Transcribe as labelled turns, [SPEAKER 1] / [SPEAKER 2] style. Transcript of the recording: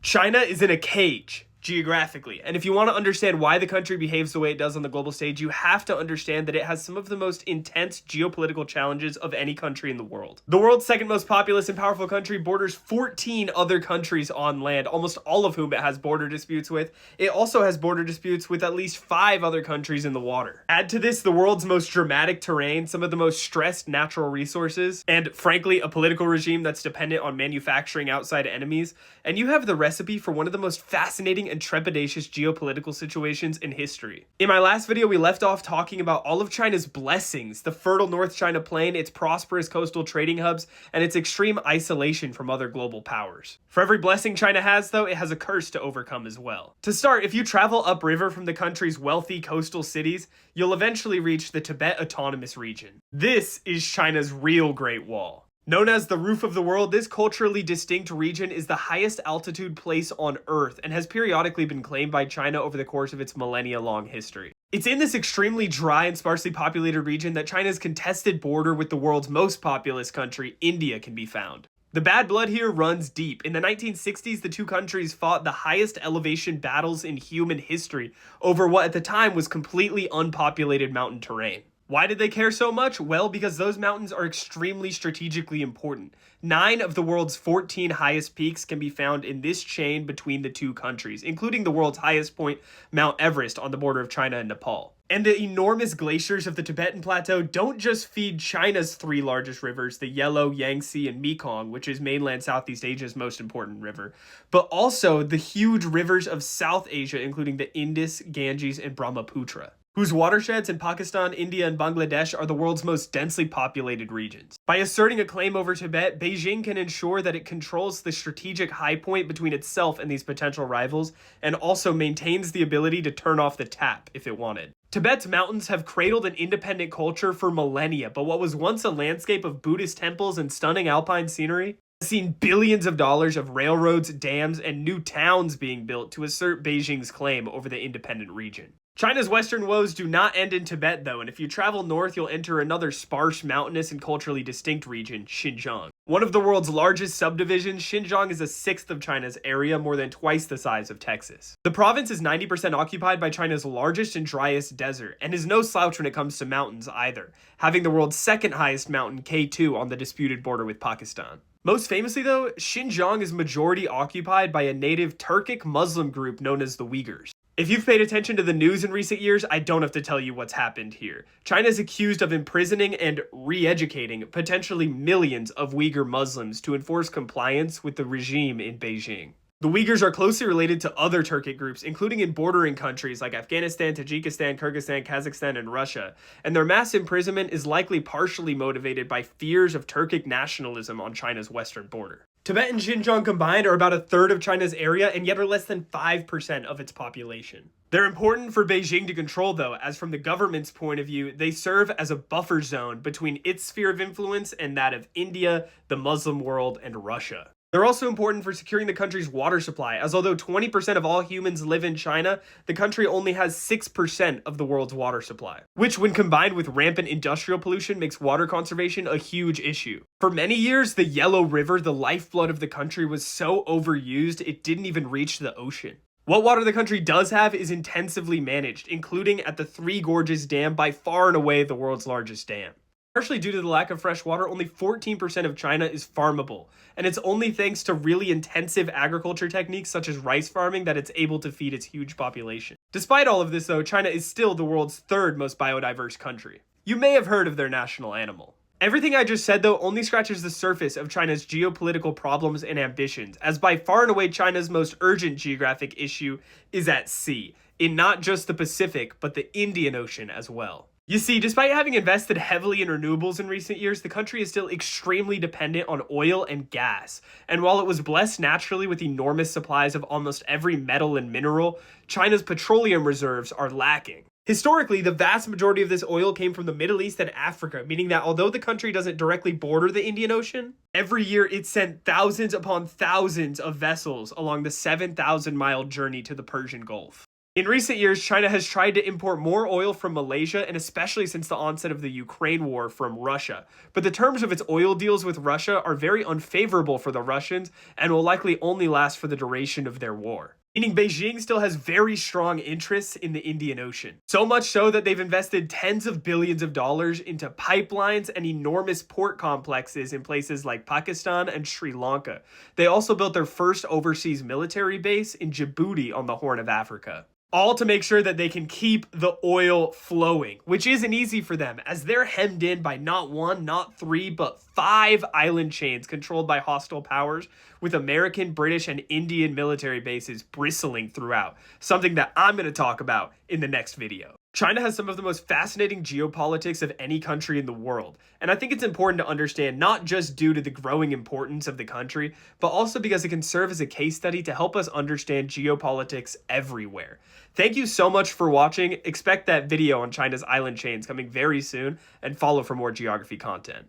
[SPEAKER 1] China is in a cage geographically. And if you want to understand why the country behaves the way it does on the global stage, you have to understand that it has some of the most intense geopolitical challenges of any country in the world. The world's second most populous and powerful country borders 14 other countries on land, almost all of whom it has border disputes with. It also has border disputes with at least 5 other countries in the water. Add to this the world's most dramatic terrain, some of the most stressed natural resources, and frankly, a political regime that's dependent on manufacturing outside enemies, and you have the recipe for one of the most fascinating and trepidatious geopolitical situations in history. In my last video, we left off talking about all of China's blessings, the fertile North China Plain, its prosperous coastal trading hubs, and its extreme isolation from other global powers. For every blessing China has, though, it has a curse to overcome as well. To start, if you travel upriver from the country's wealthy coastal cities, you'll eventually reach the Tibet Autonomous Region. This is China's real Great Wall. Known as the roof of the world, this culturally distinct region is the highest altitude place on Earth and has periodically been claimed by China over the course of its millennia-long history. It's in this extremely dry and sparsely populated region that China's contested border with the world's most populous country, India, can be found. The bad blood here runs deep. In the 1960s, the two countries fought the highest elevation battles in human history over what at the time was completely unpopulated mountain terrain. Why did they care so much? Well, because those mountains are extremely strategically important. 9 of the world's 14 highest peaks can be found in this chain between the two countries, including the world's highest point, Mount Everest, on the border of China and Nepal. And the enormous glaciers of the Tibetan Plateau don't just feed China's 3 largest rivers, the Yellow, Yangtze, and Mekong, which is mainland Southeast Asia's most important river, but also the huge rivers of South Asia, including the Indus, Ganges, and Brahmaputra, whose watersheds in Pakistan, India, and Bangladesh are the world's most densely populated regions. By asserting a claim over Tibet, Beijing can ensure that it controls the strategic high point between itself and these potential rivals, and also maintains the ability to turn off the tap if it wanted. Tibet's mountains have cradled an independent culture for millennia, but what was once a landscape of Buddhist temples and stunning alpine scenery has seen billions of dollars of railroads, dams, and new towns being built to assert Beijing's claim over the independent region. China's western woes do not end in Tibet, though, and if you travel north, you'll enter another sparse, mountainous, and culturally distinct region, Xinjiang. One of the world's largest subdivisions, Xinjiang is a sixth of China's area, more than twice the size of Texas. The province is 90% occupied by China's largest and driest desert, and is no slouch when it comes to mountains either, having the world's second highest mountain, K2, on the disputed border with Pakistan. Most famously, though, Xinjiang is majority occupied by a native Turkic Muslim group known as the Uyghurs. If you've paid attention to the news in recent years, I don't have to tell you what's happened here. China is accused of imprisoning and re-educating potentially millions of Uyghur Muslims to enforce compliance with the regime in Beijing. The Uyghurs are closely related to other Turkic groups, including in bordering countries like Afghanistan, Tajikistan, Kyrgyzstan, Kazakhstan, and Russia, and their mass imprisonment is likely partially motivated by fears of Turkic nationalism on China's western border. Tibet and Xinjiang combined are about a third of China's area and yet are less than 5% of its population. They're important for Beijing to control, though, as from the government's point of view, they serve as a buffer zone between its sphere of influence and that of India, the Muslim world, and Russia. They're also important for securing the country's water supply, as although 20% of all humans live in China, the country only has 6% of the world's water supply, which when combined with rampant industrial pollution makes water conservation a huge issue. For many years, the Yellow River, the lifeblood of the country, was so overused it didn't even reach the ocean. What water the country does have is intensively managed, including at the Three Gorges Dam, by far and away the world's largest dam. Partially due to the lack of fresh water, only 14% of China is farmable, and it's only thanks to really intensive agriculture techniques such as rice farming that it's able to feed its huge population. Despite all of this, though, China is still the world's 3rd most biodiverse country. You may have heard of their national animal. Everything I just said, though, only scratches the surface of China's geopolitical problems and ambitions, as by far and away China's most urgent geographic issue is at sea, in not just the Pacific, but the Indian Ocean as well. You see, despite having invested heavily in renewables in recent years, the country is still extremely dependent on oil and gas. And while it was blessed naturally with enormous supplies of almost every metal and mineral, China's petroleum reserves are lacking. Historically, the vast majority of this oil came from the Middle East and Africa, meaning that although the country doesn't directly border the Indian Ocean, every year it sent thousands upon thousands of vessels along the 7,000-mile journey to the Persian Gulf. In recent years, China has tried to import more oil from Malaysia, and especially since the onset of the Ukraine war, from Russia. But the terms of its oil deals with Russia are very unfavorable for the Russians and will likely only last for the duration of their war. Meaning Beijing still has very strong interests in the Indian Ocean. So much so that they've invested tens of billions of dollars into pipelines and enormous port complexes in places like Pakistan and Sri Lanka. They also built their first overseas military base in Djibouti on the Horn of Africa. All to make sure that they can keep the oil flowing, which isn't easy for them, as they're hemmed in by not one, not three, but 5 island chains controlled by hostile powers, with American, British, and Indian military bases bristling throughout, something that I'm going to talk about in the next video. China has some of the most fascinating geopolitics of any country in the world, and I think it's important to understand not just due to the growing importance of the country, but also because it can serve as a case study to help us understand geopolitics everywhere. Thank you so much for watching. Expect that video on China's island chains coming very soon, and follow for more geography content.